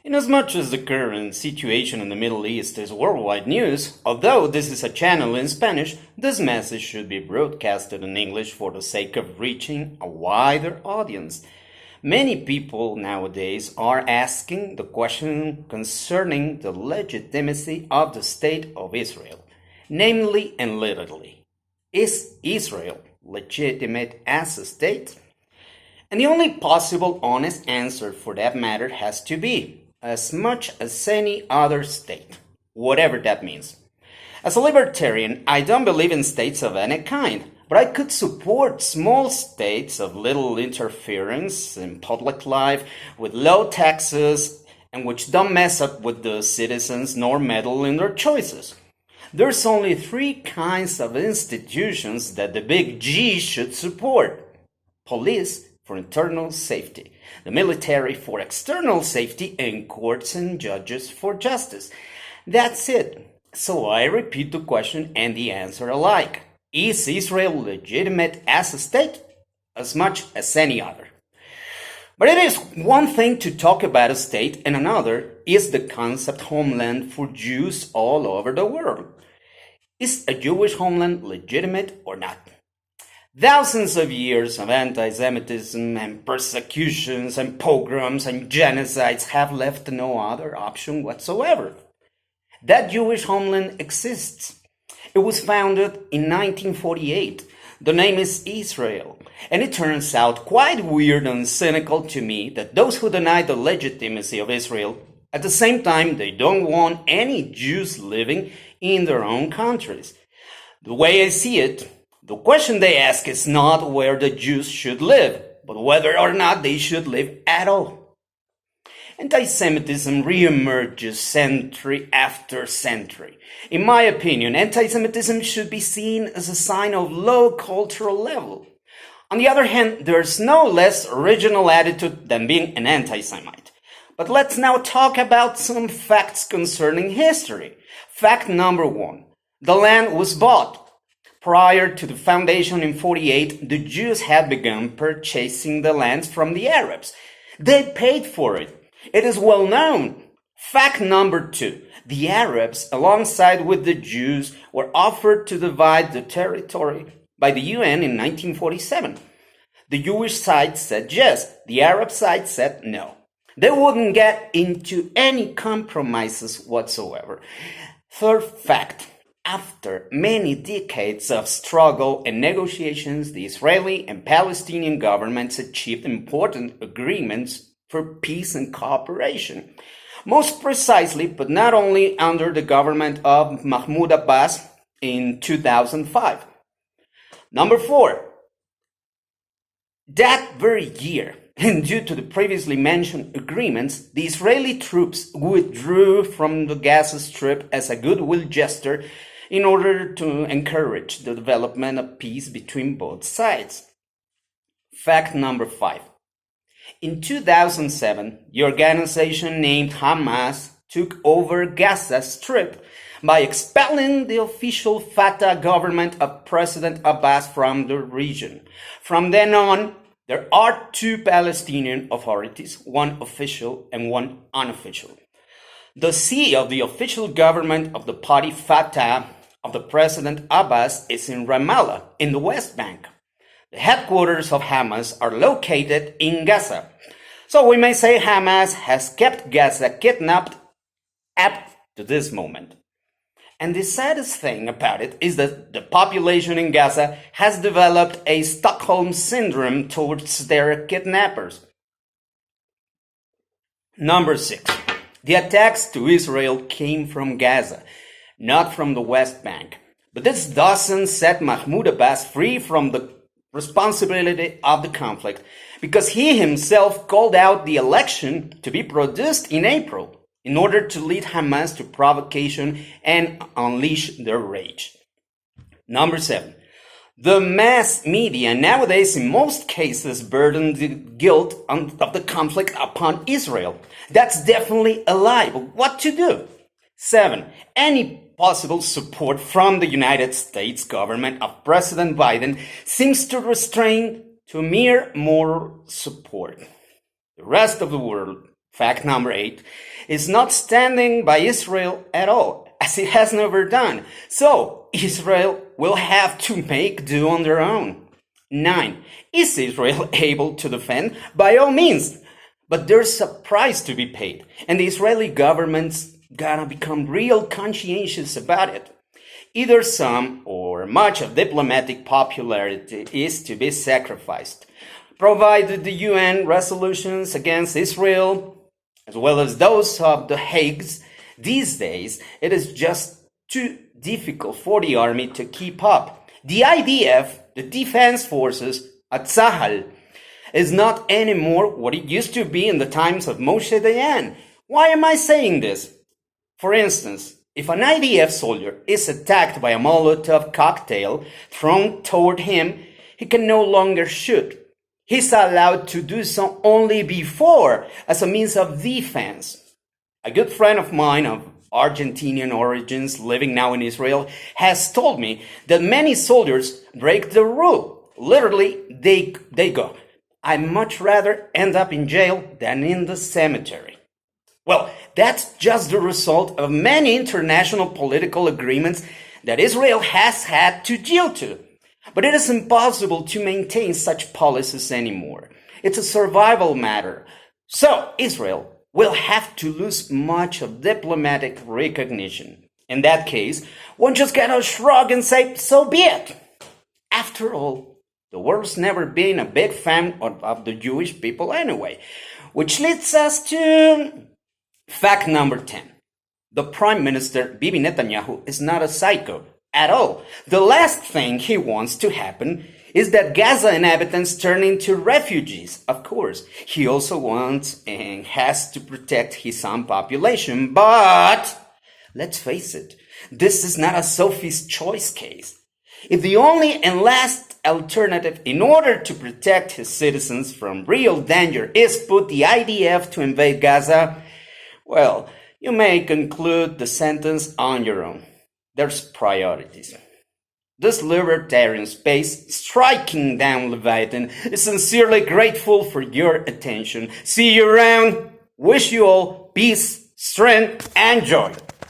Inasmuch as the current situation in the Middle East is worldwide news, although this is a channel in Spanish, this message should be broadcasted in English for the sake of reaching a wider audience. Many people nowadays are asking the question concerning the legitimacy of the State of Israel, namely and literally, is Israel legitimate as a state? And the only possible honest answer for that matter has to be, as much as any other state, whatever that means. As a libertarian, I don't believe in states of any kind, but I could support small states of little interference in public life, with low taxes, and which don't mess up with the citizens nor meddle in their choices. There's only three kinds of institutions that the big G should support. Police for internal safety, the military for external safety, and courts and judges for justice. That's it. So I repeat the question and the answer alike. Is Israel legitimate as a state? As much as any other. But it is one thing to talk about a state, and another is the concept homeland for Jews all over the world. Is a Jewish homeland legitimate or not? Thousands of years of anti-Semitism and persecutions and pogroms and genocides have left no other option whatsoever. That Jewish homeland exists. It was founded in 1948. The name is Israel. And it turns out quite weird and cynical to me that those who deny the legitimacy of Israel, at the same time they don't want any Jews living in their own countries. The way I see it, the question they ask is not where the Jews should live, but whether or not they should live at all. Anti-Semitism reemerges century after century. In my opinion, anti-Semitism should be seen as a sign of low cultural level. On the other hand, there's no less original attitude than being an anti-Semite. But let's now talk about some facts concerning history. Fact number one, the land was bought. Prior to the foundation in 48, the Jews had begun purchasing the lands from the Arabs. They paid for it. It is well known. Fact number two, the Arabs, alongside with the Jews, were offered to divide the territory by the UN in 1947. The Jewish side said yes, the Arab side said no. They wouldn't get into any compromises whatsoever. Third fact, after many decades of struggle and negotiations, the Israeli and Palestinian governments achieved important agreements for peace and cooperation. Most precisely, but not only under the government of Mahmoud Abbas in 2005. Number four, that very year, and due to the previously mentioned agreements, the Israeli troops withdrew from the Gaza Strip as a goodwill gesture in order to encourage the development of peace between both sides. Fact number five. In 2007, the organization named Hamas took over Gaza Strip by expelling the official Fatah government of President Abbas from the region. From then on, there are two Palestinian authorities, one official and one unofficial. The seat of the official government of the party Fatah of the President Abbas is in Ramallah, in the West Bank. The headquarters of Hamas are located in Gaza. So we may say Hamas has kept Gaza kidnapped up to this moment. And the saddest thing about it is that the population in Gaza has developed a Stockholm syndrome towards their kidnappers. Number six, the attacks to Israel came from Gaza, not from the West Bank. But this doesn't set Mahmoud Abbas free from the responsibility of the conflict, because he himself called out the election to be produced in April in order to lead Hamas to provocation and unleash their rage. Number seven, the mass media nowadays in most cases burden the guilt of the conflict upon Israel. That's definitely a lie, but what to do? Seven, any possible support from the United States government of President Biden seems to restrain to mere moral support. The rest of the world Fact number 8 is not standing by Israel at all, as it has never done. So, Israel will have to make do on their own. 9. Is Israel able to defend? By all means. But there's a price to be paid, and the Israeli government's gotta become real conscientious about it. Either some or much of diplomatic popularity is to be sacrificed, provided the UN resolutions against Israel, as well as those of the Hagues. These days, it is just too difficult for the army to keep up. The IDF, the defense forces at Sahel, is not anymore what it used to be in the times of Moshe Dayan. Why am I saying this? For instance, if an IDF soldier is attacked by a Molotov cocktail thrown toward him, he can no longer shoot. He's allowed to do so only before as a means of defense. A good friend of mine of Argentinian origins living now in Israel has told me that many soldiers break the rule. Literally, they go, "I'd much rather end up in jail than in the cemetery." Well, that's just the result of many international political agreements that Israel has had to deal to. But it is impossible to maintain such policies anymore. It's a survival matter. So Israel will have to lose much of diplomatic recognition. In that case, one just gotta shrug and say, so be it. After all, the world's never been a big fan of the Jewish people anyway. Which leads us to fact number 10. The Prime Minister Bibi Netanyahu is not a psycho at all. The last thing he wants to happen is that Gaza inhabitants turn into refugees. Of course, he also wants and has to protect his own population. But let's face it, this is not a Sophie's Choice case. If the only and last alternative in order to protect his citizens from real danger is put the IDF to invade Gaza, well, you may conclude the sentence on your own. There's priorities. This libertarian space, striking down Leviathan, is sincerely grateful for your attention. See you around. Wish you all peace, strength, and joy.